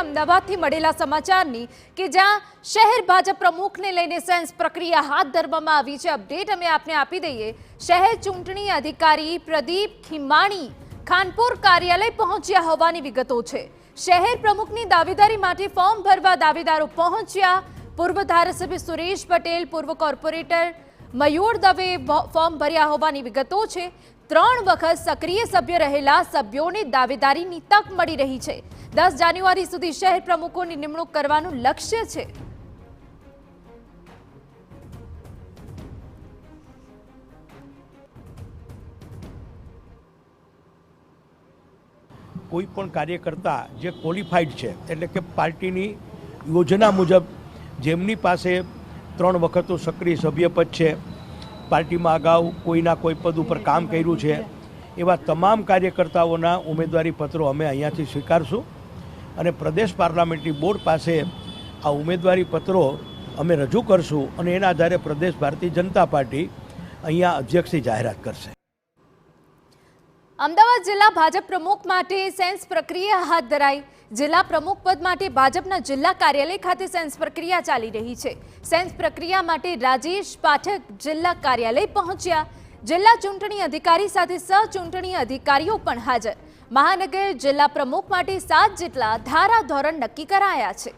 અમદાવાદથી મળેલા સમાચારની કે જ્યાં શહેર ભાજપ પ્રમુખને લઈને સેન્સ પ્રક્રિયા હાથ ધરવામાં આવી છે। અપડેટ અમે આપને આપી દઈએ। શહેર ચૂંટણી અધિકારી પ્રદીપ ખીમાણી ખાનપુર કાર્યાલય પહોંચ્યા હોવાની વિગતો છે। શહેર પ્રમુખની દાવેદારી માટે ફોર્મ ભરવા દાવેદારો પહોંચ્યા। પૂર્વ ધારાસભ્ય સુરેશ પટેલ, પૂર્વ કોર્પોરેટર મયુર દવે ફોર્મ ભર્યા હોવાની વિગતો છે। 3 વખત સક્રિય સભ્ય રહેલા સભ્યોને દાવેદારીની તક મળી રહી છે। 10 જાન્યુઆરી સુધી શહેર પ્રમુખોની નિમણૂક કરવાનું લક્ષ્ય છે। કોઈ પણ કાર્યકર્તા જે ક્વોલિફાઈડ છે, એટલે કે પાર્ટીની યોજના મુજબ જેમની પાસે 3 વખતો સક્રિય સભ્યપદ છે, પાર્ટીમાં અગાઉ કોઈના કોઈ પદ ઉપર કામ કર્યું છે, એવા તમામ કાર્યકર્તાઓના ઉમેદવારી પત્રો અમે અહીંયાથી સ્વીકારશું અને પ્રદેશ પાર્લામેન્ટરી બોર્ડ પાસે આ ઉમેદવારી પત્રો અમે રજૂ કરશું અને એના આધારે પ્રદેશ ભારતીય જનતા પાર્ટી અહીંયા અધ્યક્ષની જાહેરાત કરશે। અમદાવાદ જિલ્લા ભાજપ પ્રમુખ માટે સેન્સ પ્રક્રિયા હાથ ધરાઈ। જિલ્લા પ્રમુખ પદ માટે ભાજપના જિલ્લા કાર્યાલય ખાતે સેન્સ પ્રક્રિયા ચાલી રહી છે। સેન્સ પ્રક્રિયા માટે રાજેશ પાઠક જિલ્લા કાર્યાલય પહોંચ્યા। જિલ્લા ચૂંટણી અધિકારી સાથે સહચૂંટણી અધિકારીઓ પણ હાજર। મહાનગર જિલ્લા પ્રમુખ માટે 7 જેટલા ધારાધોરણ નક્કી કરાયા છે।